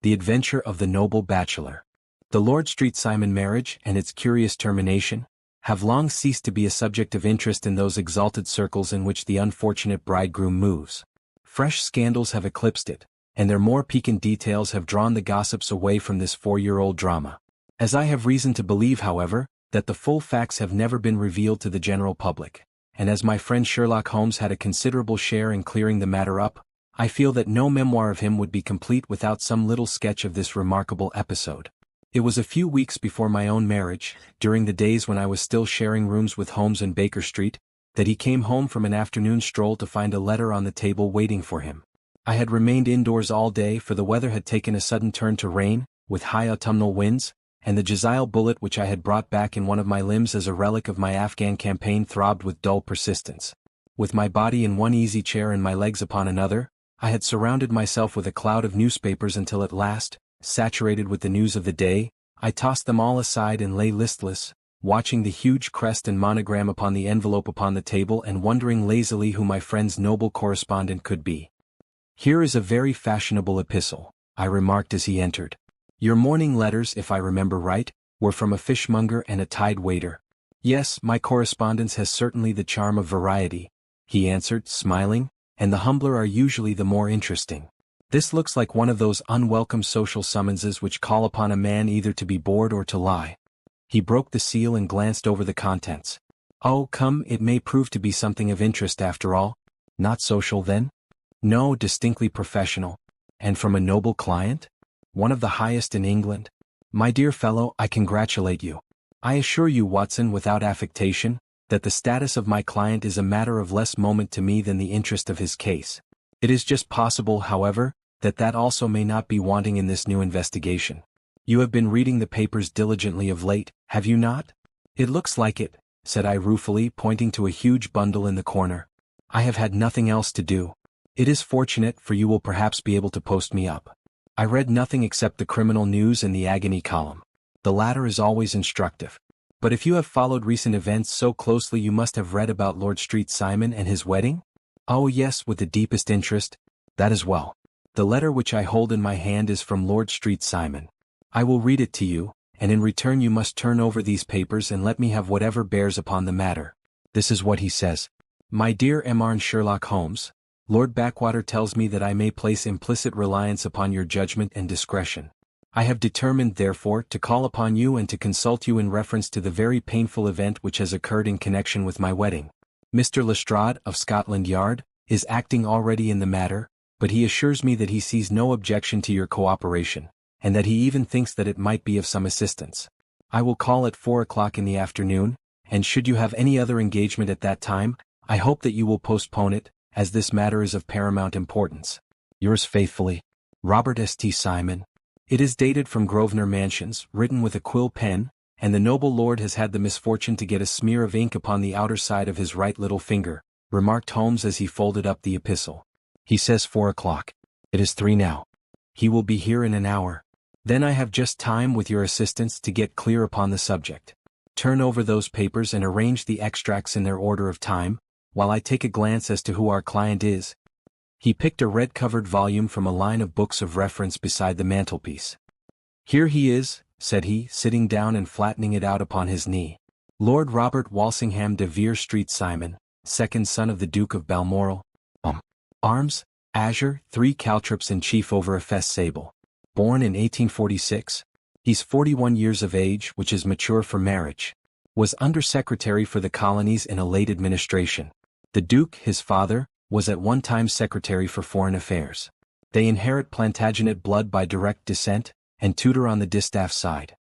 The Adventure of the Noble Bachelor. The Lord Street Simon marriage and its curious termination have long ceased to be a subject of interest in those exalted circles in which the unfortunate bridegroom moves. Fresh scandals have eclipsed it, and their more piquant details have drawn the gossips away from this 4-year-old drama. As I have reason to believe, however, that the full facts have never been revealed to the general public, and as my friend Sherlock Holmes had a considerable share in clearing the matter up, I feel that no memoir of him would be complete without some little sketch of this remarkable episode. It was a few weeks before my own marriage, during the days when I was still sharing rooms with Holmes in Baker Street, that he came home from an afternoon stroll to find a letter on the table waiting for him. I had remained indoors all day, for the weather had taken a sudden turn to rain, with high autumnal winds, and the Jezile bullet which I had brought back in one of my limbs as a relic of my Afghan campaign throbbed with dull persistence. With my body in one easy chair and my legs upon another, I had surrounded myself with a cloud of newspapers until at last, saturated with the news of the day, I tossed them all aside and lay listless, watching the huge crest and monogram upon the envelope upon the table and wondering lazily who my friend's noble correspondent could be. "Here is a very fashionable epistle," I remarked as he entered. "Your morning letters, if I remember right, were from a fishmonger and a tide waiter." "Yes, my correspondence has certainly the charm of variety," he answered, smiling, "and the humbler are usually the more interesting. This looks like one of those unwelcome social summonses which call upon a man either to be bored or to lie." He broke the seal and glanced over the contents. "Oh, come, it may prove to be something of interest after all." "Not social, then?" "No, distinctly professional." "And from a noble client? One of the highest in England? My dear fellow, I congratulate you. I assure you, Watson, without affectation, that the status of my client is a matter of less moment to me than the interest of his case. It is just possible, however, that also may not be wanting in this new investigation. You have been reading the papers diligently of late, have you not?" "It looks like it," said I ruefully, pointing to a huge bundle in the corner. "I have had nothing else to do." "It is fortunate, for you will perhaps be able to post me up." I read nothing except the criminal news and the agony column. The latter is always instructive. "But if you have followed recent events so closely, you must have read about Lord Street Simon and his wedding?" "Oh yes, with the deepest interest." "That is well. The letter which I hold in my hand is from Lord Street Simon. I will read it to you, and in return you must turn over these papers and let me have whatever bears upon the matter." This is what he says. "My dear Mr. Sherlock Holmes, Lord Backwater tells me that I may place implicit reliance upon your judgment and discretion. I have determined, therefore, to call upon you and to consult you in reference to the very painful event which has occurred in connection with my wedding. Mr. Lestrade, of Scotland Yard, is acting already in the matter, but he assures me that he sees no objection to your cooperation, and that he even thinks that it might be of some assistance. I will call at 4 o'clock in the afternoon, and should you have any other engagement at that time, I hope that you will postpone it, as this matter is of paramount importance. Yours faithfully, Robert St. Simon. It is dated from Grosvenor Mansions, written with a quill pen, and the noble lord has had the misfortune to get a smear of ink upon the outer side of his right little finger," remarked Holmes as he folded up the epistle. "He says 4 o'clock. It is 3 now. He will be here in an hour. Then I have just time, with your assistance, to get clear upon the subject. Turn over those papers and arrange the extracts in their order of time, while I take a glance as to who our client is." He picked a red-covered volume from a line of books of reference beside the mantelpiece. "Here he is," said he, sitting down and flattening it out upon his knee. "Lord Robert Walsingham de Vere Street Simon, second son of the Duke of Balmoral. Arms, azure, 3 caltrops and chief over a fess sable. Born in 1846. He's 41 years of age, which is mature for marriage. Was Under-Secretary for the Colonies in a late administration. The Duke, his father, was at one time Secretary for Foreign Affairs. They inherit Plantagenet blood by direct descent, and Tudor on the distaff side.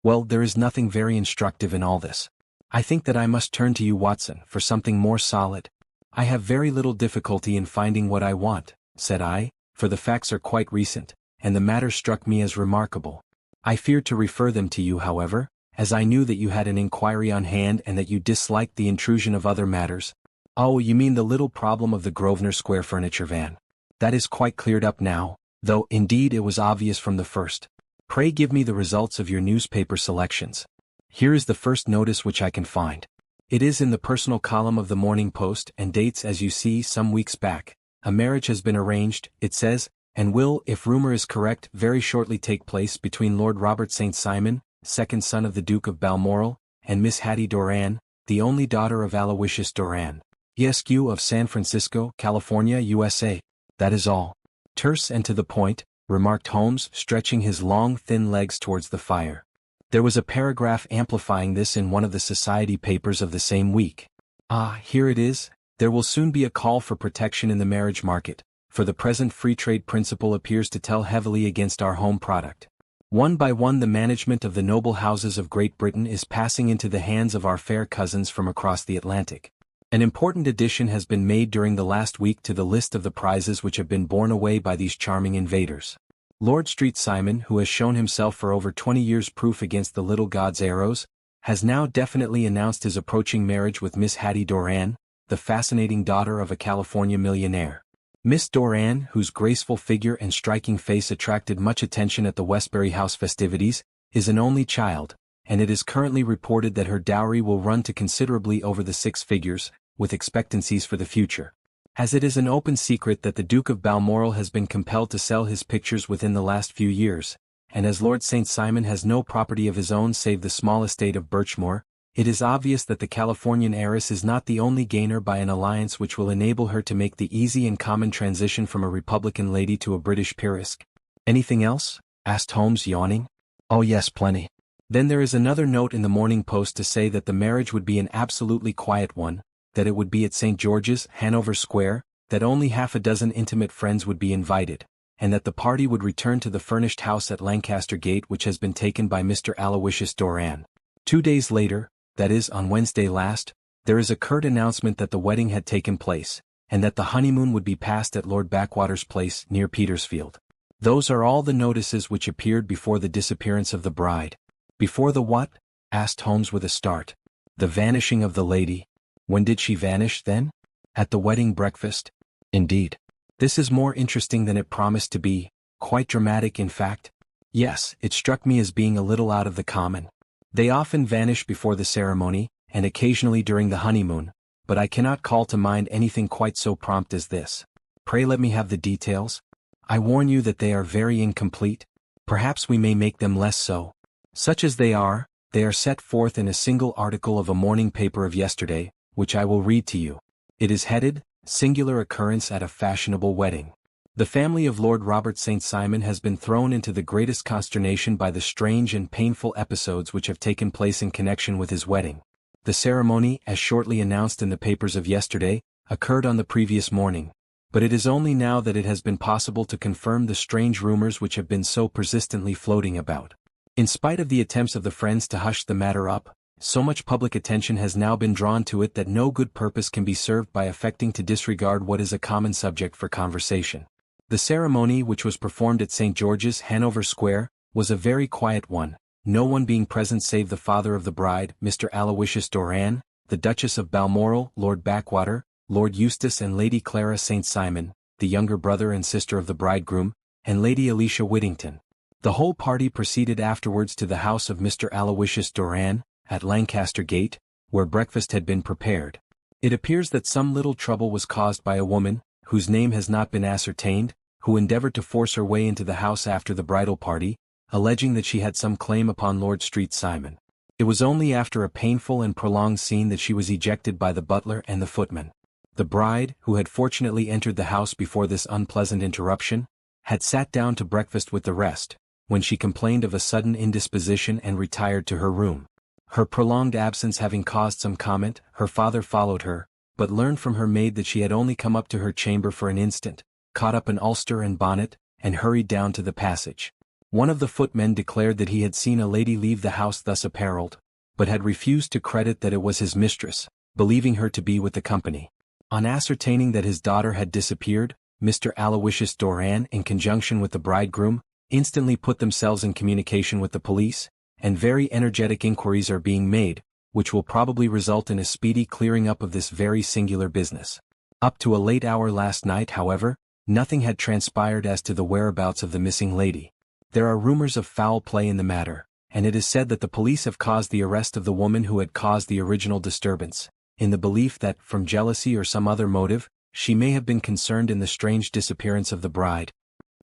Well, there is nothing very instructive in all this. I think that I must turn to you, Watson, for something more solid." "I have very little difficulty in finding what I want," said I, "for the facts are quite recent, and the matter struck me as remarkable. I feared to refer them to you, however, as I knew that you had an inquiry on hand and that you disliked the intrusion of other matters." "Oh, you mean the little problem of the Grosvenor Square furniture van. That is quite cleared up now, though indeed it was obvious from the first. Pray give me the results of your newspaper selections." Here is the first notice which I can find. It is in the personal column of the Morning Post and dates, as you see, some weeks back. "A marriage has been arranged," it says, and will, if rumor is correct, very shortly take place between Lord Robert St. Simon, second son of the Duke of Balmoral, and Miss Hattie Doran, the only daughter of Aloysius Doran, ESQ of San Francisco, California, USA. That is all. Terse and to the point, remarked Holmes, stretching his long thin legs towards the fire. There was a paragraph amplifying this in one of the society papers of the same week. Ah, here it is. There will soon be a call for protection in the marriage market, for the present free trade principle appears to tell heavily against our home product. One by one the management of the noble houses of Great Britain is passing into the hands of our fair cousins from across the Atlantic. An important addition has been made during the last week to the list of the prizes which have been borne away by these charming invaders. Lord Street Simon, who has shown himself for over 20 years proof against the little god's arrows, has now definitely announced his approaching marriage with Miss Hattie Doran, the fascinating daughter of a California millionaire. Miss Doran, whose graceful figure and striking face attracted much attention at the Westbury House festivities, is an only child, and it is currently reported that her dowry will run to considerably over the 6 figures, with expectancies for the future. As it is an open secret that the Duke of Balmoral has been compelled to sell his pictures within the last few years, and as Lord St. Simon has no property of his own save the small estate of Birchmoor, it is obvious that the Californian heiress is not the only gainer by an alliance which will enable her to make the easy and common transition from a Republican lady to a British peeress. Anything else? Asked Holmes, yawning. Oh yes, plenty. Then there is another note in the Morning Post to say that the marriage would be an absolutely quiet one, that it would be at St. George's, Hanover Square, that only half a dozen intimate friends would be invited, and that the party would return to the furnished house at Lancaster Gate which has been taken by Mr. Aloysius Doran. 2 days later, that is, on Wednesday last, there is a curt announcement that the wedding had taken place, and that the honeymoon would be passed at Lord Backwater's place near Petersfield. Those are all the notices which appeared before the disappearance of the bride. Before the what? Asked Holmes with a start. The vanishing of the lady. When did she vanish, then? At the wedding breakfast? Indeed. This is more interesting than it promised to be, quite dramatic in fact. Yes, it struck me as being a little out of the common. They often vanish before the ceremony, and occasionally during the honeymoon, but I cannot call to mind anything quite so prompt as this. Pray let me have the details. I warn you that they are very incomplete. Perhaps we may make them less so. Such as they are set forth in a single article of a morning paper of yesterday, which I will read to you. It is headed, Singular Occurrence at a Fashionable Wedding. The family of Lord Robert St. Simon has been thrown into the greatest consternation by the strange and painful episodes which have taken place in connection with his wedding. The ceremony, as shortly announced in the papers of yesterday, occurred on the previous morning, but it is only now that it has been possible to confirm the strange rumors which have been so persistently floating about. In spite of the attempts of the friends to hush the matter up, so much public attention has now been drawn to it that no good purpose can be served by affecting to disregard what is a common subject for conversation. The ceremony, which was performed at St. George's, Hanover Square, was a very quiet one, no one being present save the father of the bride, Mr. Aloysius Doran, the Duchess of Balmoral, Lord Backwater, Lord Eustace and Lady Clara St. Simon, the younger brother and sister of the bridegroom, and Lady Alicia Whittington. The whole party proceeded afterwards to the house of Mr. Aloysius Doran, at Lancaster Gate, where breakfast had been prepared. It appears that some little trouble was caused by a woman, whose name has not been ascertained, who endeavored to force her way into the house after the bridal party, alleging that she had some claim upon Lord Street Simon. It was only after a painful and prolonged scene that she was ejected by the butler and the footman. The bride, who had fortunately entered the house before this unpleasant interruption, had sat down to breakfast with the rest, when she complained of a sudden indisposition and retired to her room. Her prolonged absence having caused some comment, her father followed her, but learned from her maid that she had only come up to her chamber for an instant, caught up an ulster and bonnet, and hurried down to the passage. One of the footmen declared that he had seen a lady leave the house thus apparelled, but had refused to credit that it was his mistress, believing her to be with the company. On ascertaining that his daughter had disappeared, Mr. Aloysius Doran, in conjunction with the bridegroom, instantly put themselves in communication with the police, and very energetic inquiries are being made, which will probably result in a speedy clearing up of this very singular business. Up to a late hour last night, however, nothing had transpired as to the whereabouts of the missing lady. There are rumors of foul play in the matter, and it is said that the police have caused the arrest of the woman who had caused the original disturbance, in the belief that, from jealousy or some other motive, she may have been concerned in the strange disappearance of the bride.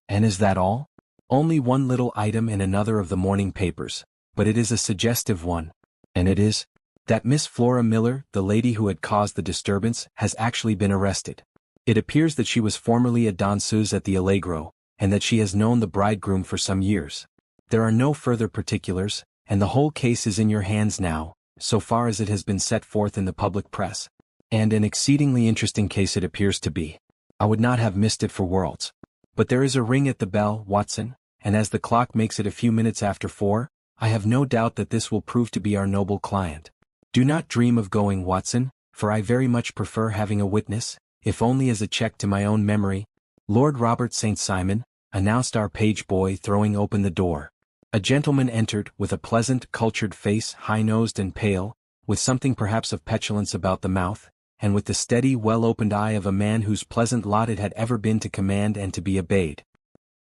And is that all? Only one little item in another of the morning papers, but it is a suggestive one. And it is that Miss Flora Miller, the lady who had caused the disturbance, has actually been arrested. It appears that she was formerly a danseuse at the Allegro, and that she has known the bridegroom for some years. There are no further particulars, and the whole case is in your hands now, so far as it has been set forth in the public press. And an exceedingly interesting case it appears to be. I would not have missed it for worlds. But there is a ring at the bell, Watson, and as the clock makes it a few minutes after 4, I have no doubt that this will prove to be our noble client. Do not dream of going, Watson, for I very much prefer having a witness, if only as a check to my own memory. Lord Robert St. Simon, announced our page boy, throwing open the door. A gentleman entered, with a pleasant, cultured face, high-nosed and pale, with something perhaps of petulance about the mouth, and with the steady, well-opened eye of a man whose pleasant lot it had ever been to command and to be obeyed.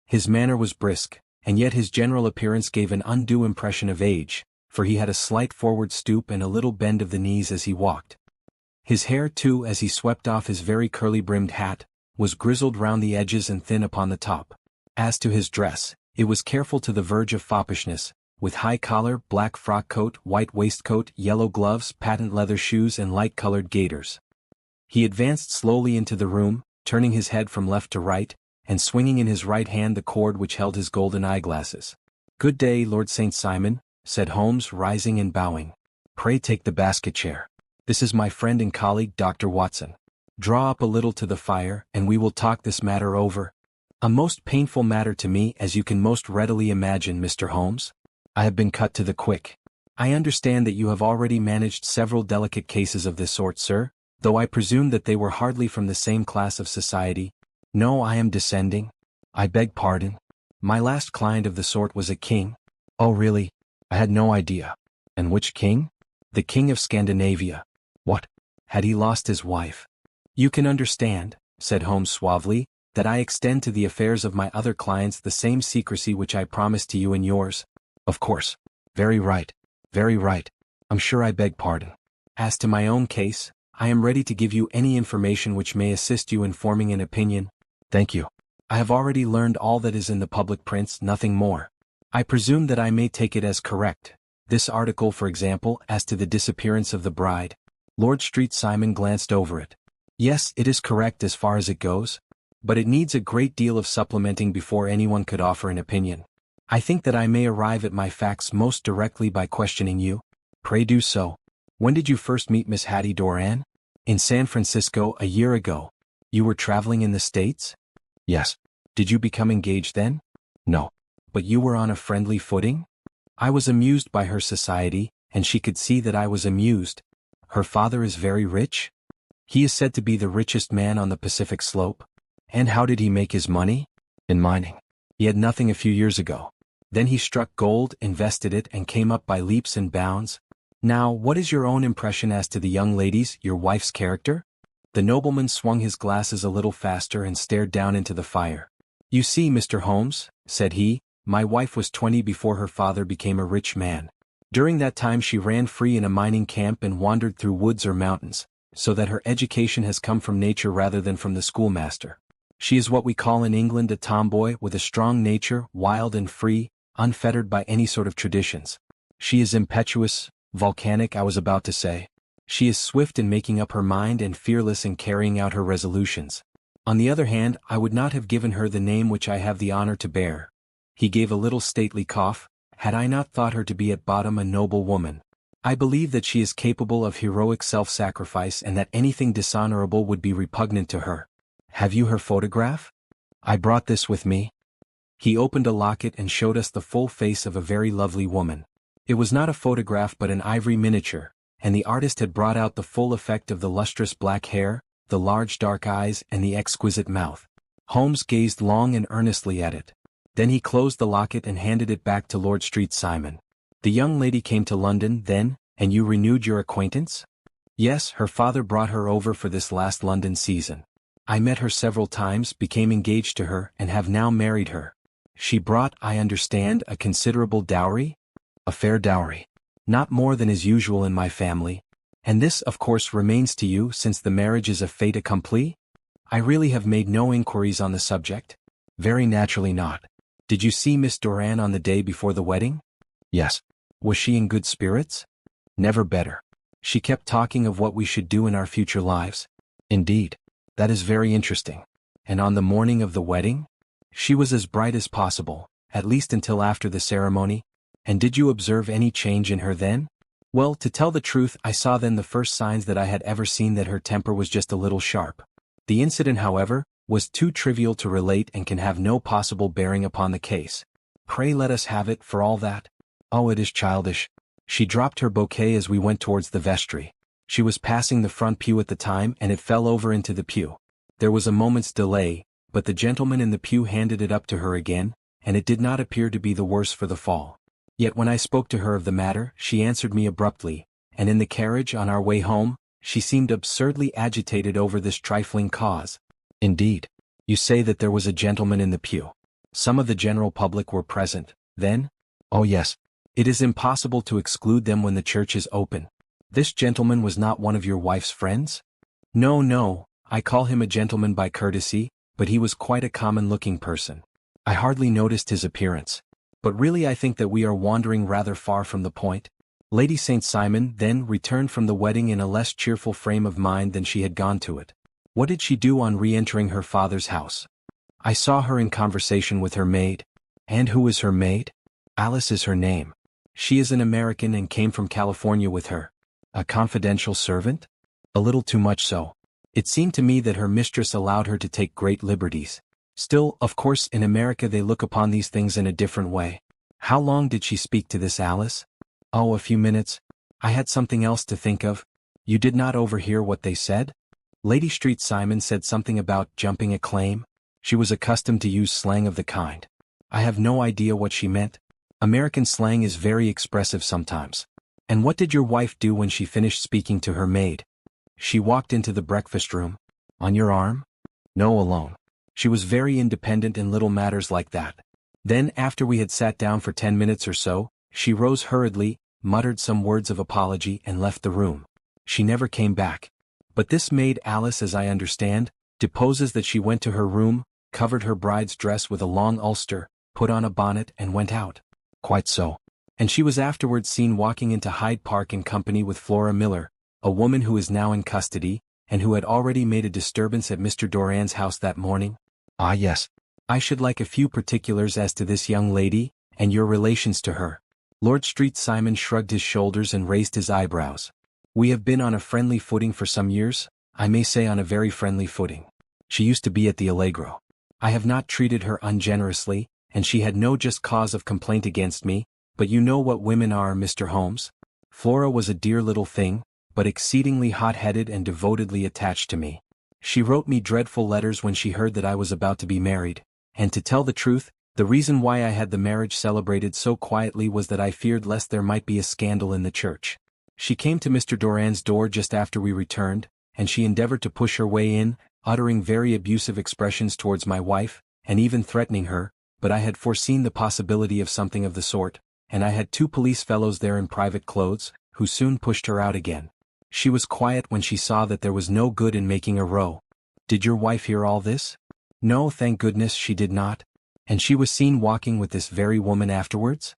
His manner was brisk, and yet his general appearance gave an undue impression of age, for he had a slight forward stoop and a little bend of the knees as he walked. His hair, too, as he swept off his very curly-brimmed hat, was grizzled round the edges and thin upon the top. As to his dress, it was careful to the verge of foppishness, with high collar, black frock coat, white waistcoat, yellow gloves, patent leather shoes and light-colored gaiters. He advanced slowly into the room, turning his head from left to right, and swinging in his right hand the cord which held his golden eyeglasses. "Good day, Lord St. Simon," said Holmes, rising and bowing. "Pray take the basket chair. This is my friend and colleague, Dr. Watson. Draw up a little to the fire, and we will talk this matter over. A most painful matter to me, as you can most readily imagine, Mr. Holmes. I have been cut to the quick. I understand that you have already managed several delicate cases of this sort, sir, though I presume that they were hardly from the same class of society. No, I am descending. I beg pardon. My last client of the sort was a king." "Oh, really? I had no idea. And which king?" "The king of Scandinavia." "What? Had he lost his wife?" "You can understand," said Holmes suavely, "that I extend to the affairs of my other clients the same secrecy which I promised to you in yours." "Of course. Very right. Very right. I'm sure I beg pardon. As to my own case, I am ready to give you any information which may assist you in forming an opinion." "Thank you. I have already learned all that is in the public prints, nothing more. I presume that I may take it as correct. This article, for example, as to the disappearance of the bride." Lord St. Simon glanced over it. "Yes, it is correct as far as it goes, but it needs a great deal of supplementing before anyone could offer an opinion. I think that I may arrive at my facts most directly by questioning you." "Pray do so. When did you first meet Miss Hattie Doran?" "In San Francisco, a year ago." "You were traveling in the States?" "Yes." "Did you become engaged then?" "No." "But you were on a friendly footing?" "I was amused by her society, and she could see that I was amused." "Her father is very rich?" "He is said to be the richest man on the Pacific slope." "And how did he make his money?" "In mining. He had nothing a few years ago. Then he struck gold, invested it, and came up by leaps and bounds. Now, what is your own impression as to the young lady's, your wife's character?" The nobleman swung his glasses a little faster and stared down into the fire. "You see, Mr. Holmes," said he, "my wife was 20 before her father became a rich man. During that time she ran free in a mining camp and wandered through woods or mountains, so that her education has come from nature rather than from the schoolmaster. She is what we call in England a tomboy, with a strong nature, wild and free, unfettered by any sort of traditions. She is impetuous, volcanic, I was about to say. She is swift in making up her mind and fearless in carrying out her resolutions. On the other hand, I would not have given her the name which I have the honor to bear." He gave a little stately cough. "Had I not thought her to be at bottom a noble woman. I believe that she is capable of heroic self-sacrifice and that anything dishonorable would be repugnant to her. Have you her photograph?" "I brought this with me." He opened a locket and showed us the full face of a very lovely woman. It was not a photograph but an ivory miniature, and the artist had brought out the full effect of the lustrous black hair, the large dark eyes and the exquisite mouth. Holmes gazed long and earnestly at it. Then he closed the locket and handed it back to Lord St. Simon. "The young lady came to London, then, and you renewed your acquaintance?" "Yes, her father brought her over for this last London season. I met her several times, became engaged to her, and have now married her." "She brought, I understand, a considerable dowry?" "A fair dowry. Not more than is usual in my family. And this, of course, remains to you, since the marriage is a fait accompli?" "I really have made no inquiries on the subject." Very naturally not. Did you see Miss Doran on the day before the wedding? Yes. Was she in good spirits? Never better. She kept talking of what we should do in our future lives. Indeed. That is very interesting. And on the morning of the wedding? She was as bright as possible, at least until after the ceremony. And did you observe any change in her then? Well, to tell the truth, I saw then the first signs that I had ever seen that her temper was just a little sharp. The incident, however, was too trivial to relate and can have no possible bearing upon the case. Pray let us have it for all that. Oh, it is childish. She dropped her bouquet as we went towards the vestry. She was passing the front pew at the time and it fell over into the pew. There was a moment's delay, but the gentleman in the pew handed it up to her again, and it did not appear to be the worse for the fall. Yet when I spoke to her of the matter, she answered me abruptly, and in the carriage on our way home, she seemed absurdly agitated over this trifling cause. Indeed. You say that there was a gentleman in the pew. Some of the general public were present, then? Oh yes. It is impossible to exclude them when the church is open. This gentleman was not one of your wife's friends? No, no, I call him a gentleman by courtesy, but he was quite a common-looking person. I hardly noticed his appearance. But really I think that we are wandering rather far from the point. Lady St. Simon then returned from the wedding in a less cheerful frame of mind than she had gone to it. What did she do on re-entering her father's house? I saw her in conversation with her maid. And who is her maid? Alice is her name. She is an American and came from California with her. A confidential servant? A little too much so. It seemed to me that her mistress allowed her to take great liberties. Still, of course, in America they look upon these things in a different way. How long did she speak to this Alice? Oh, a few minutes. I had something else to think of. You did not overhear what they said? Lady St. Simon said something about jumping a claim. She was accustomed to use slang of the kind. I have no idea what she meant. American slang is very expressive sometimes. And what did your wife do when she finished speaking to her maid? She walked into the breakfast room. On your arm? No, alone. She was very independent in little matters like that. Then, after we had sat down for 10 minutes or so, she rose hurriedly, muttered some words of apology and left the room. She never came back. But this maid Alice, as I understand, deposes that she went to her room, covered her bride's dress with a long ulster, put on a bonnet and went out. Quite so. And she was afterwards seen walking into Hyde Park in company with Flora Miller, a woman who is now in custody, and who had already made a disturbance at Mr. Doran's house that morning? Ah yes. I should like a few particulars as to this young lady, and your relations to her. Lord St. Simon shrugged his shoulders and raised his eyebrows. We have been on a friendly footing for some years, I may say on a very friendly footing. She used to be at the Allegro. I have not treated her ungenerously, and she had no just cause of complaint against me, but you know what women are, Mr. Holmes. Flora was a dear little thing, but exceedingly hot-headed and devotedly attached to me. She wrote me dreadful letters when she heard that I was about to be married, and to tell the truth, the reason why I had the marriage celebrated so quietly was that I feared lest there might be a scandal in the church. She came to Mr. Doran's door just after we returned, and she endeavored to push her way in, uttering very abusive expressions towards my wife, and even threatening her, but I had foreseen the possibility of something of the sort, and I had 2 police fellows there in private clothes, who soon pushed her out again. She was quiet when she saw that there was no good in making a row. Did your wife hear all this? No, thank goodness she did not. And she was seen walking with this very woman afterwards?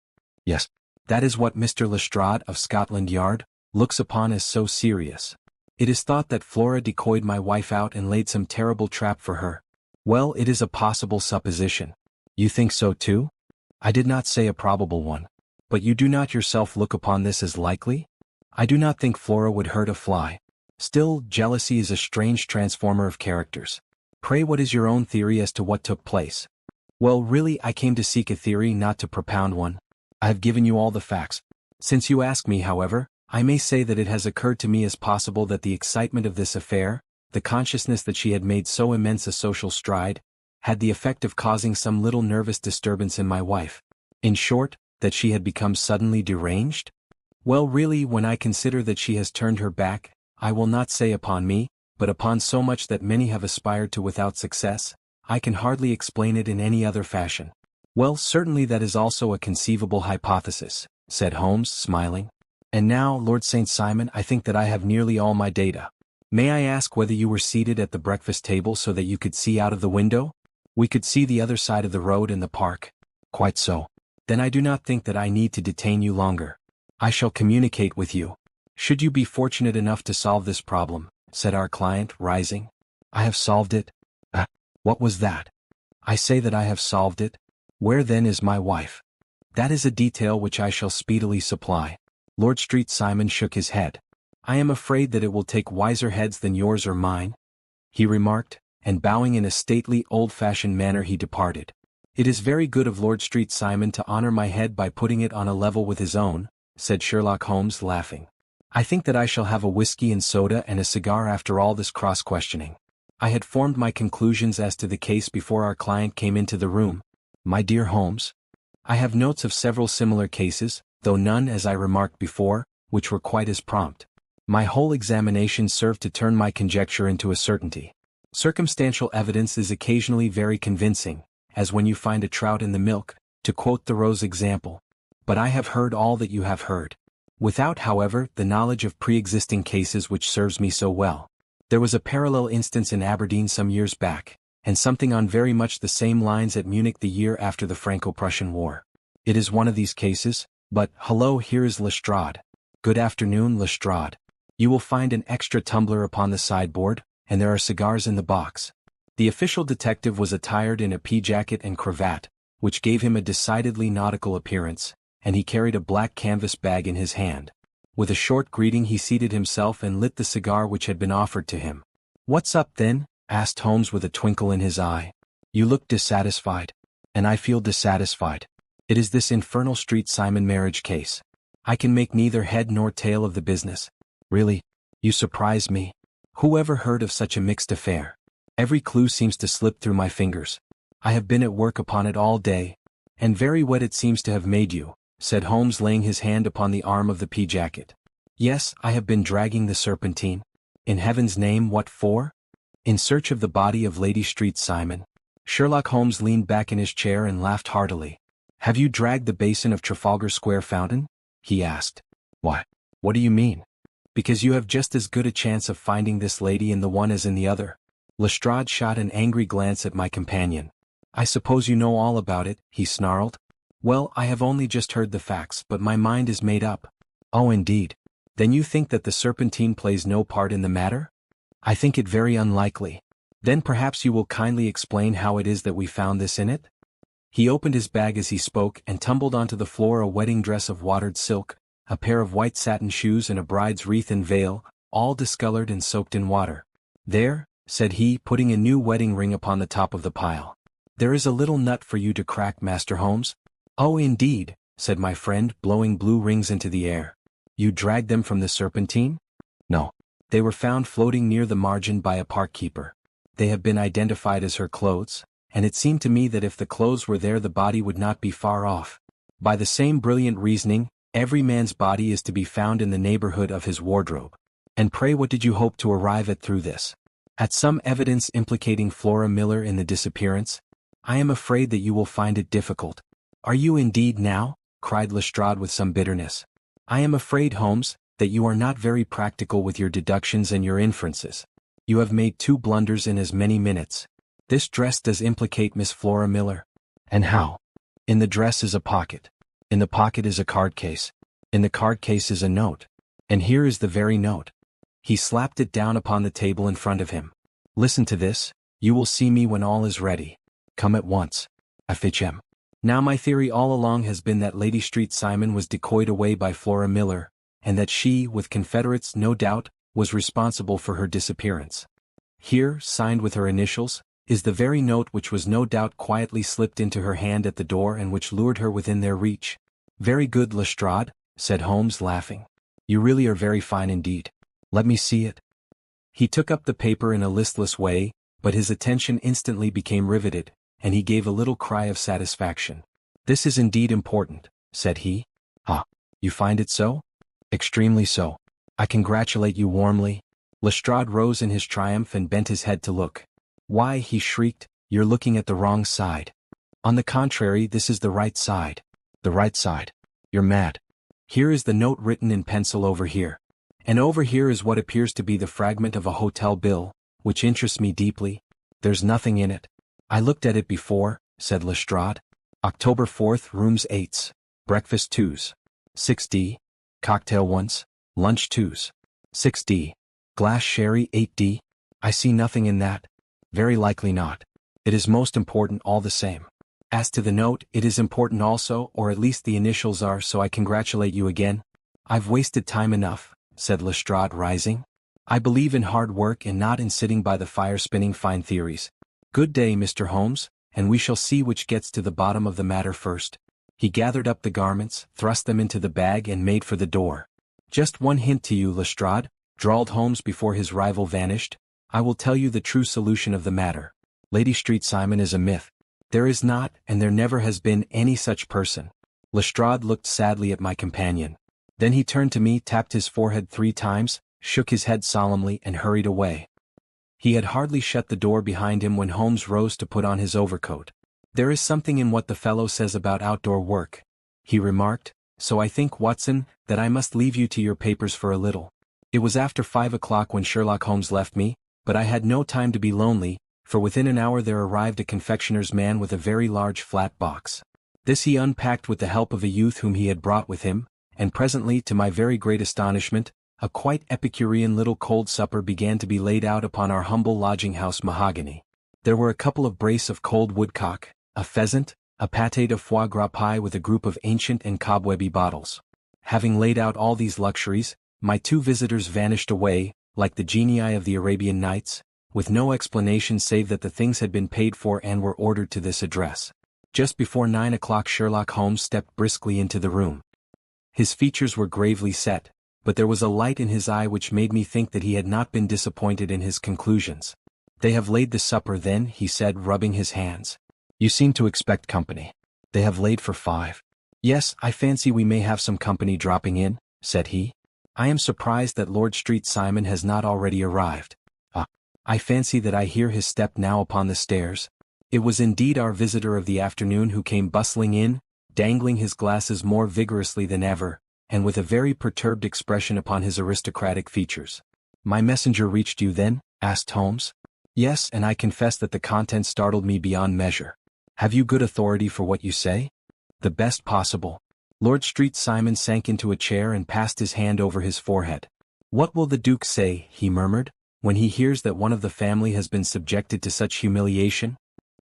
Yes. That is what Mr. Lestrade of Scotland Yard looks upon as so serious. It is thought that Flora decoyed my wife out and laid some terrible trap for her. Well, it is a possible supposition. You think so too? I did not say a probable one. But you do not yourself look upon this as likely? I do not think Flora would hurt a fly. Still, jealousy is a strange transformer of characters. Pray, what is your own theory as to what took place? Well, really, I came to seek a theory, not to propound one. I have given you all the facts. Since you ask me, however, I may say that it has occurred to me as possible that the excitement of this affair, the consciousness that she had made so immense a social stride, had the effect of causing some little nervous disturbance in my wife. In short, that she had become suddenly deranged? Well, really, when I consider that she has turned her back, I will not say upon me, but upon so much that many have aspired to without success, I can hardly explain it in any other fashion. Well, certainly that is also a conceivable hypothesis, said Holmes, smiling. And now, Lord St. Simon, I think that I have nearly all my data. May I ask whether you were seated at the breakfast table so that you could see out of the window? We could see the other side of the road and the park. Quite so. Then I do not think that I need to detain you longer. I shall communicate with you. Should you be fortunate enough to solve this problem, said our client, rising. I have solved it. What was that? I say that I have solved it. Where then is my wife? That is a detail which I shall speedily supply. Lord Street Simon shook his head. I am afraid that it will take wiser heads than yours or mine, he remarked, and bowing in a stately, old-fashioned manner he departed. It is very good of Lord Street Simon to honor my head by putting it on a level with his own, said Sherlock Holmes, laughing. I think that I shall have a whiskey and soda and a cigar after all this cross-questioning. I had formed my conclusions as to the case before our client came into the room. My dear Holmes, I have notes of several similar cases, though none, as I remarked before, which were quite as prompt. My whole examination served to turn my conjecture into a certainty. Circumstantial evidence is occasionally very convincing, as when you find a trout in the milk, to quote Thoreau's example. But I have heard all that you have heard. Without, however, the knowledge of pre-existing cases which serves me so well. There was a parallel instance in Aberdeen some years back, and something on very much the same lines at Munich the year after the Franco-Prussian War. It is one of these cases, but, hello, here is Lestrade. Good afternoon, Lestrade. You will find an extra tumbler upon the sideboard, and there are cigars in the box. The official detective was attired in a pea-jacket and cravat, which gave him a decidedly nautical appearance, and he carried a black canvas bag in his hand. With a short greeting he seated himself and lit the cigar which had been offered to him. What's up then? Asked Holmes with a twinkle in his eye. You look dissatisfied. And I feel dissatisfied. It is this infernal Street Simon marriage case. I can make neither head nor tail of the business. Really? You surprise me. Who ever heard of such a mixed affair? Every clue seems to slip through my fingers. I have been at work upon it all day. And very wet it seems to have made you, said Holmes, laying his hand upon the arm of the pea-jacket. Yes, I have been dragging the Serpentine. In heaven's name, what for? In search of the body of Lady Street Simon. Sherlock Holmes leaned back in his chair and laughed heartily. Have you dragged the basin of Trafalgar Square fountain? He asked. Why? What do you mean? Because you have just as good a chance of finding this lady in the one as in the other. Lestrade shot an angry glance at my companion. I suppose you know all about it, he snarled. Well, I have only just heard the facts, but my mind is made up. Oh, indeed. Then you think that the Serpentine plays no part in the matter? I think it very unlikely. Then perhaps you will kindly explain how it is that we found this in it? He opened his bag as he spoke and tumbled onto the floor a wedding dress of watered silk, a pair of white satin shoes and a bride's wreath and veil, all discolored and soaked in water. There, said he, putting a new wedding ring upon the top of the pile. There is a little nut for you to crack, Master Holmes. Oh, indeed, said my friend, blowing blue rings into the air. You dragged them from the Serpentine? No. They were found floating near the margin by a park-keeper. They have been identified as her clothes, and it seemed to me that if the clothes were there the body would not be far off. By the same brilliant reasoning, every man's body is to be found in the neighborhood of his wardrobe. And pray what did you hope to arrive at through this? At some evidence implicating Flora Miller in the disappearance? I am afraid that you will find it difficult. Are you indeed now? Cried Lestrade with some bitterness. I am afraid, Holmes, that you are not very practical with your deductions and your inferences. You have made 2 blunders in as many minutes. This dress does implicate Miss Flora Miller. And how? In the dress is a pocket. In the pocket is a card case. In the card case is a note. And here is the very note. He slapped it down upon the table in front of him. Listen to this. You will see me when all is ready. Come at once. F.H.M. Now my theory all along has been that Lady Street Simon was decoyed away by Flora Miller, and that she, with confederates no doubt, was responsible for her disappearance. Here, signed with her initials, is the very note which was no doubt quietly slipped into her hand at the door and which lured her within their reach. Very good, Lestrade, said Holmes, laughing. You really are very fine indeed. Let me see it. He took up the paper in a listless way, but his attention instantly became riveted, and he gave a little cry of satisfaction. This is indeed important, said he. Ah, you find it so? Extremely so. I congratulate you warmly. Lestrade rose in his triumph and bent his head to look. Why, he shrieked, you're looking at the wrong side. On the contrary, this is the right side. The right side. You're mad. Here is the note written in pencil over here. And over here is what appears to be the fragment of a hotel bill, which interests me deeply. There's nothing in it. I looked at it before, said Lestrade. October 4th, rooms 8s. Breakfast 2s. 6D. Cocktail 1s. Lunch 2s. 6D. Glass sherry 8D. I see nothing in that. Very likely not. It is most important all the same. As to the note, it is important also, or at least the initials are, so I congratulate you again. I've wasted time enough, said Lestrade, rising. I believe in hard work and not in sitting by the fire spinning fine theories. Good day, Mr. Holmes, and we shall see which gets to the bottom of the matter first. He gathered up the garments, thrust them into the bag and made for the door. Just one hint to you, Lestrade, drawled Holmes before his rival vanished. I will tell you the true solution of the matter. Lady Street Simon is a myth. There is not, and there never has been, any such person. Lestrade looked sadly at my companion. Then he turned to me, tapped his forehead 3 times, shook his head solemnly and hurried away. He had hardly shut the door behind him when Holmes rose to put on his overcoat. There is something in what the fellow says about outdoor work, he remarked, so I think, Watson, that I must leave you to your papers for a little. It was after 5 o'clock when Sherlock Holmes left me, but I had no time to be lonely, for within an hour there arrived a confectioner's man with a very large flat box. This he unpacked with the help of a youth whom he had brought with him, and presently, to my very great astonishment, a quite epicurean little cold supper began to be laid out upon our humble lodging-house mahogany. There were a couple of brace of cold woodcock, a pheasant, a pâté de foie gras pie with a group of ancient and cobwebby bottles. Having laid out all these luxuries, my 2 visitors vanished away, like the genii of the Arabian Nights, with no explanation save that the things had been paid for and were ordered to this address. Just before 9 o'clock Sherlock Holmes stepped briskly into the room. His features were gravely set, but there was a light in his eye which made me think that he had not been disappointed in his conclusions. They have laid the supper then, he said, rubbing his hands. You seem to expect company. They have laid for 5. Yes, I fancy we may have some company dropping in, said he. I am surprised that Lord Street Simon has not already arrived. I fancy that I hear his step now upon the stairs. It was indeed our visitor of the afternoon who came bustling in, dangling his glasses more vigorously than ever, and with a very perturbed expression upon his aristocratic features. My messenger reached you then? Asked Holmes. Yes, and I confess that the contents startled me beyond measure. Have you good authority for what you say? The best possible. Lord Street Simon sank into a chair and passed his hand over his forehead. What will the Duke say, he murmured, when he hears that one of the family has been subjected to such humiliation?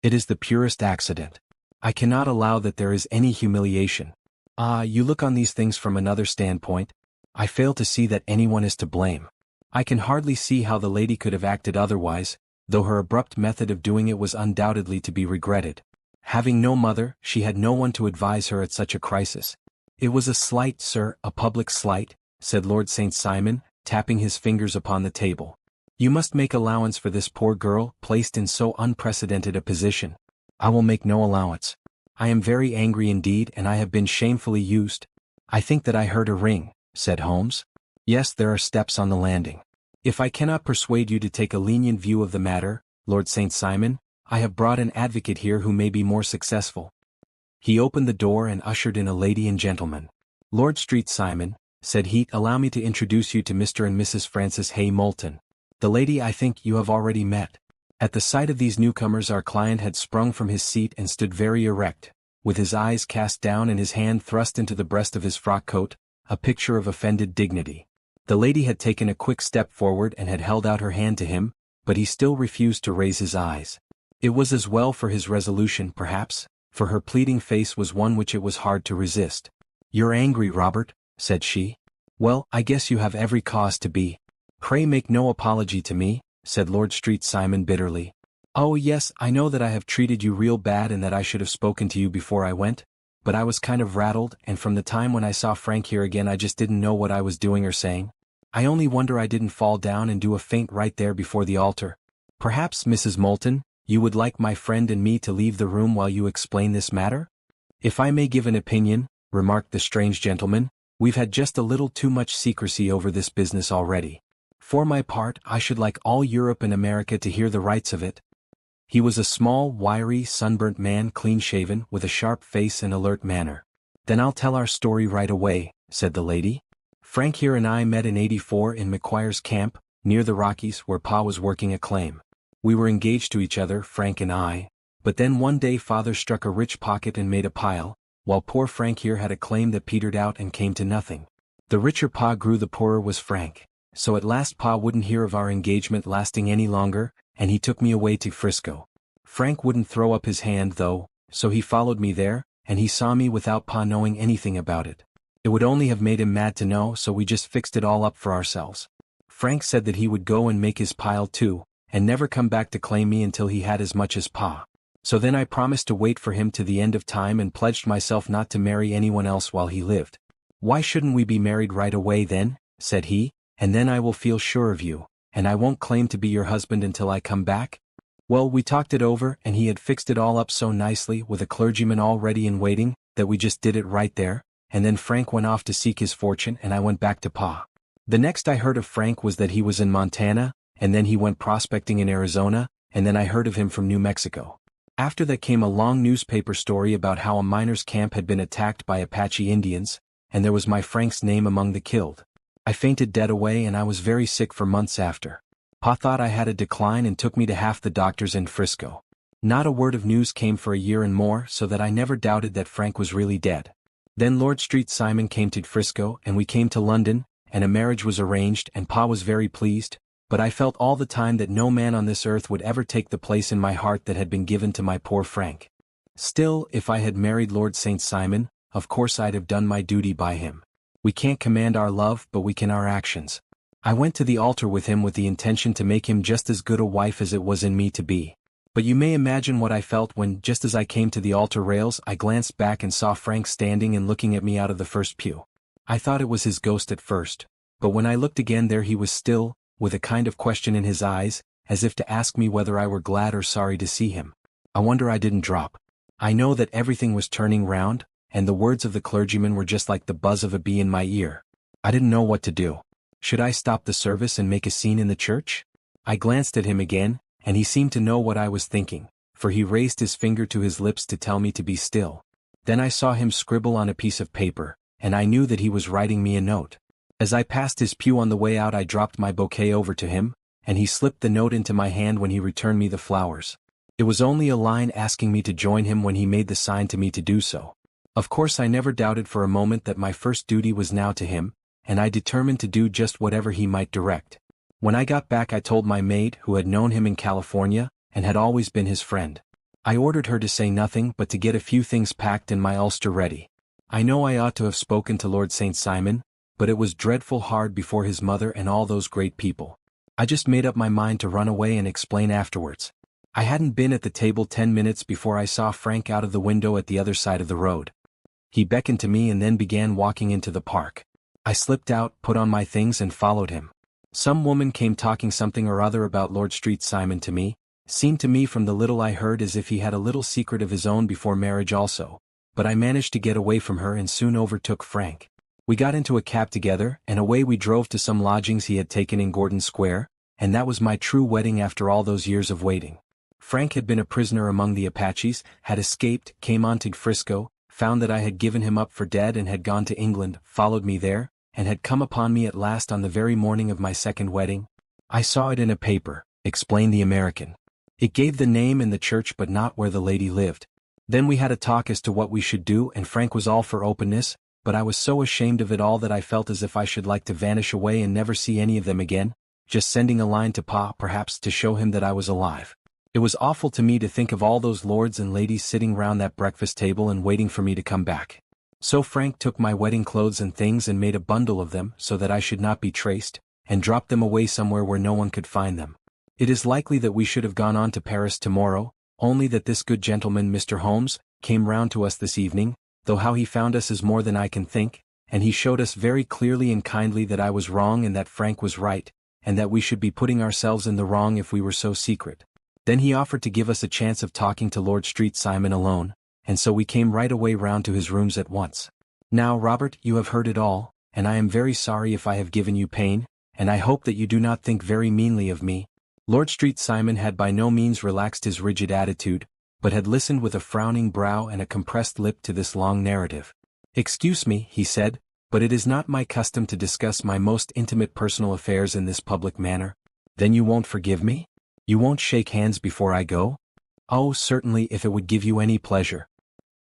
It is the purest accident. I cannot allow that there is any humiliation. You look on these things from another standpoint. I fail to see that anyone is to blame. I can hardly see how the lady could have acted otherwise, though her abrupt method of doing it was undoubtedly to be regretted. Having no mother, she had no one to advise her at such a crisis. It was a slight, sir, a public slight, said Lord St. Simon, tapping his fingers upon the table. You must make allowance for this poor girl, placed in so unprecedented a position. I will make no allowance. I am very angry indeed, and I have been shamefully used. I think that I heard a ring, said Holmes. Yes, there are steps on the landing. If I cannot persuade you to take a lenient view of the matter, Lord St. Simon, I have brought an advocate here who may be more successful. He opened the door and ushered in a lady and gentleman. Lord Street Simon, said he, allow me to introduce you to Mr. and Mrs. Francis Hay Moulton. The lady I think you have already met. At the sight of these newcomers our client had sprung from his seat and stood very erect, with his eyes cast down and his hand thrust into the breast of his frock coat, a picture of offended dignity. The lady had taken a quick step forward and had held out her hand to him, but he still refused to raise his eyes. It was as well for his resolution, perhaps, for her pleading face was one which it was hard to resist. You're angry, Robert, said she. Well, I guess you have every cause to be. Pray make no apology to me, said Lord Street Simon bitterly. Oh yes, I know that I have treated you real bad and that I should have spoken to you before I went, but I was kind of rattled, and from the time when I saw Frank here again I just didn't know what I was doing or saying. I only wonder I didn't fall down and do a faint right there before the altar. Perhaps, Mrs. Moulton, you would like my friend and me to leave the room while you explain this matter? If I may give an opinion, remarked the strange gentleman, we've had just a little too much secrecy over this business already. For my part, I should like all Europe and America to hear the rights of it. He was a small, wiry, sunburnt man, clean-shaven, with a sharp face and alert manner. Then I'll tell our story right away, said the lady. Frank here and I met in '84 in McQuire's camp, near the Rockies, where Pa was working a claim. We were engaged to each other, Frank and I, But then one day father struck a rich pocket and made a pile, while poor Frank here had a claim that petered out and came to nothing. The richer pa grew, the poorer was Frank, so at last pa wouldn't hear of our engagement lasting any longer, and he took me away to Frisco. Frank wouldn't throw up his hand though, so he followed me there, and he saw me without pa knowing anything about it. It would only have made him mad to know, so we just fixed it all up for ourselves. Frank said that he would go and make his pile too, and never come back to claim me until he had as much as pa. So then I promised to wait for him to the end of time and pledged myself not to marry anyone else while he lived. "Why shouldn't we be married right away then?" said he, "and then I will feel sure of you, and I won't claim to be your husband until I come back?" Well, we talked it over, and he had fixed it all up so nicely with a clergyman all ready and waiting, that we just did it right there, and then Frank went off to seek his fortune and I went back to pa. The next I heard of Frank was that he was in Montana, and then he went prospecting in Arizona, and then I heard of him from New Mexico. After that came a long newspaper story about how a miners' camp had been attacked by Apache Indians, and there was my Frank's name among the killed. I fainted dead away and I was very sick for months after. Pa thought I had a decline and took me to half the doctors in Frisco. Not a word of news came for a year and more, so that I never doubted that Frank was really dead. Then Lord Street Simon came to Frisco and we came to London, and a marriage was arranged and pa was very pleased, but I felt all the time that no man on this earth would ever take the place in my heart that had been given to my poor Frank. Still, if I had married Lord St. Simon, of course I'd have done my duty by him. We can't command our love, but we can our actions. I went to the altar with him with the intention to make him just as good a wife as it was in me to be. But you may imagine what I felt when, just as I came to the altar rails, I glanced back and saw Frank standing and looking at me out of the first pew. I thought it was his ghost at first, but when I looked again there he was still, with a kind of question in his eyes, as if to ask me whether I were glad or sorry to see him. I wonder I didn't drop. I know that everything was turning round, and the words of the clergyman were just like the buzz of a bee in my ear. I didn't know what to do. Should I stop the service and make a scene in the church? I glanced at him again, and he seemed to know what I was thinking, for he raised his finger to his lips to tell me to be still. Then I saw him scribble on a piece of paper, and I knew that he was writing me a note. As I passed his pew on the way out I dropped my bouquet over to him, and he slipped the note into my hand when he returned me the flowers. It was only a line asking me to join him when he made the sign to me to do so. Of course I never doubted for a moment that my first duty was now to him, and I determined to do just whatever he might direct. When I got back I told my maid, who had known him in California, and had always been his friend. I ordered her to say nothing but to get a few things packed and my ulster ready. I know I ought to have spoken to Lord St. Simon, but it was dreadful hard before his mother and all those great people. I just made up my mind to run away and explain afterwards. I hadn't been at the table 10 minutes before I saw Frank out of the window at the other side of the road. He beckoned to me and then began walking into the park. I slipped out, put on my things and followed him. Some woman came talking something or other about Lord Street Simon to me. Seemed to me from the little I heard as if he had a little secret of his own before marriage also, but I managed to get away from her and soon overtook Frank. We got into a cab together, and away we drove to some lodgings he had taken in Gordon Square, and that was my true wedding after all those years of waiting. Frank had been a prisoner among the Apaches, had escaped, came on to Frisco, found that I had given him up for dead and had gone to England, followed me there, and had come upon me at last on the very morning of my second wedding. "I saw it in a paper," explained the American. "It gave the name and the church but not where the lady lived. Then we had a talk as to what we should do, and Frank was all for openness, but I was so ashamed of it all that I felt as if I should like to vanish away and never see any of them again, just sending a line to Pa perhaps to show him that I was alive. It was awful to me to think of all those lords and ladies sitting round that breakfast table and waiting for me to come back. So Frank took my wedding clothes and things and made a bundle of them so that I should not be traced, and dropped them away somewhere where no one could find them. It is likely that we should have gone on to Paris tomorrow, only that this good gentleman Mr. Holmes came round to us this evening, though how he found us is more than I can think, and he showed us very clearly and kindly that I was wrong and that Frank was right, and that we should be putting ourselves in the wrong if we were so secret. Then he offered to give us a chance of talking to Lord Street Simon alone, and so we came right away round to his rooms at once. Now, Robert, you have heard it all, and I am very sorry if I have given you pain, and I hope that you do not think very meanly of me." Lord Street Simon had by no means relaxed his rigid attitude, but had listened with a frowning brow and a compressed lip to this long narrative. "Excuse me," he said, "but it is not my custom to discuss my most intimate personal affairs in this public manner." "Then you won't forgive me? You won't shake hands before I go?" Oh, certainly, if it would give you any pleasure.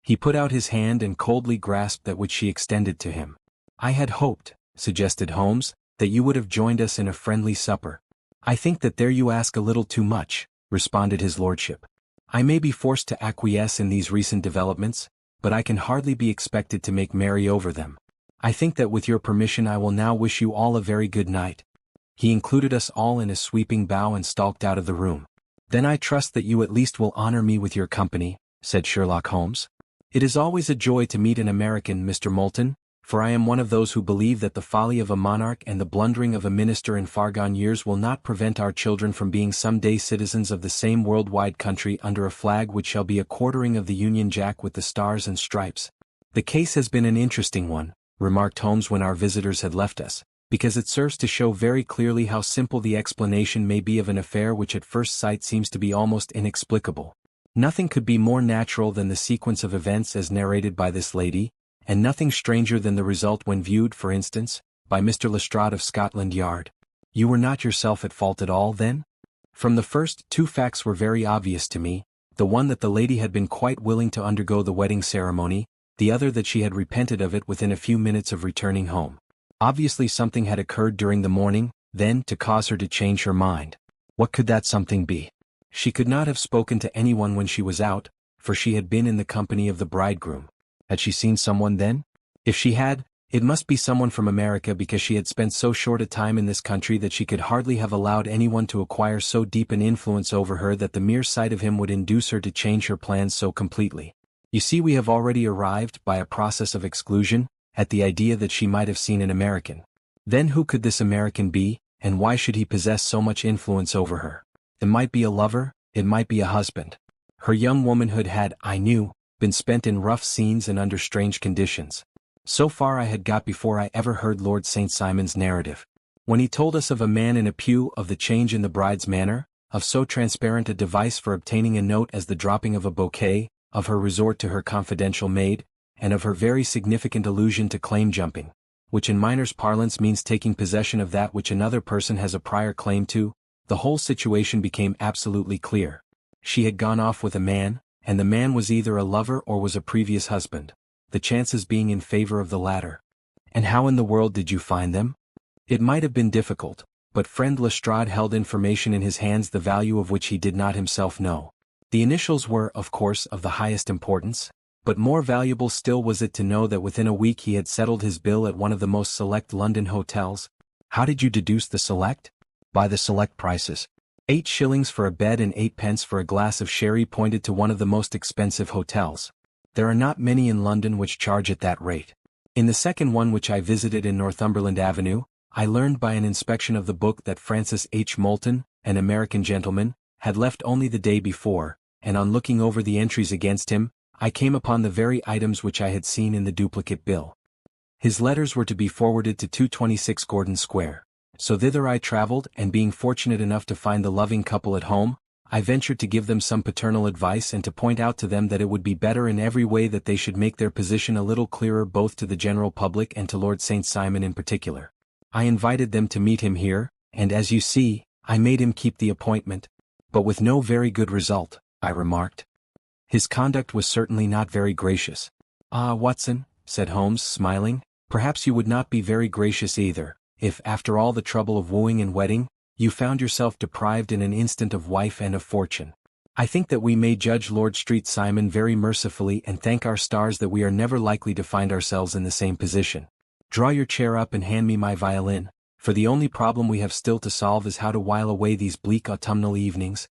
He put out his hand and coldly grasped that which she extended to him. I had hoped, suggested Holmes, that you would have joined us in a friendly supper. I think that there you ask a little too much, responded his lordship. I may be forced to acquiesce in these recent developments, but I can hardly be expected to make merry over them. I think that with your permission I will now wish you all a very good night. He included us all in a sweeping bow and stalked out of the room. Then I trust that you at least will honor me with your company, said Sherlock Holmes. It is always a joy to meet an American, Mr. Moulton, for I am one of those who believe that the folly of a monarch and the blundering of a minister in far-gone years will not prevent our children from being some day citizens of the same worldwide country under a flag which shall be a quartering of the Union Jack with the stars and stripes. The case has been an interesting one, remarked Holmes when our visitors had left us, because it serves to show very clearly how simple the explanation may be of an affair which at first sight seems to be almost inexplicable. Nothing could be more natural than the sequence of events as narrated by this lady, and nothing stranger than the result when viewed, for instance, by Mr. Lestrade of Scotland Yard. You were not yourself at fault at all, then? From the first, two facts were very obvious to me, the one that the lady had been quite willing to undergo the wedding ceremony, the other that she had repented of it within a few minutes of returning home. Obviously something had occurred during the morning, then, to cause her to change her mind. What could that something be? She could not have spoken to anyone when she was out, for she had been in the company of the bridegroom. Had she seen someone then? If she had, it must be someone from America, because she had spent so short a time in this country that she could hardly have allowed anyone to acquire so deep an influence over her that the mere sight of him would induce her to change her plans so completely. You see, we have already arrived, by a process of exclusion, at the idea that she might have seen an American. Then who could this American be, and why should he possess so much influence over her? It might be a lover, it might be a husband. Her young womanhood had, I knew, been spent in rough scenes and under strange conditions. So far I had got before I ever heard Lord St. Simon's narrative. When he told us of a man in a pew, of the change in the bride's manner, of so transparent a device for obtaining a note as the dropping of a bouquet, of her resort to her confidential maid, and of her very significant allusion to claim jumping, which in miners' parlance means taking possession of that which another person has a prior claim to, the whole situation became absolutely clear. She had gone off with a man, and the man was either a lover or was a previous husband, the chances being in favor of the latter. And how in the world did you find them? It might have been difficult, but friend Lestrade held information in his hands the value of which he did not himself know. The initials were, of course, of the highest importance, but more valuable still was it to know that within a week he had settled his bill at one of the most select London hotels. How did you deduce the select? By the select prices. 8 shillings for a bed and 8 pence for a glass of sherry pointed to one of the most expensive hotels. There are not many in London which charge at that rate. In the second one, which I visited in Northumberland Avenue, I learned by an inspection of the book that Francis H. Moulton, an American gentleman, had left only the day before, and on looking over the entries against him, I came upon the very items which I had seen in the duplicate bill. His letters were to be forwarded to 226 Gordon Square. So thither I traveled, and being fortunate enough to find the loving couple at home, I ventured to give them some paternal advice and to point out to them that it would be better in every way that they should make their position a little clearer both to the general public and to Lord St. Simon in particular. I invited them to meet him here, and as you see, I made him keep the appointment, but with no very good result, I remarked. His conduct was certainly not very gracious. Ah, Watson, said Holmes, smiling, perhaps you would not be very gracious either, if, after all the trouble of wooing and wedding, you found yourself deprived in an instant of wife and of fortune. I think that we may judge Lord St. Simon very mercifully and thank our stars that we are never likely to find ourselves in the same position. Draw your chair up and hand me my violin, for the only problem we have still to solve is how to while away these bleak autumnal evenings,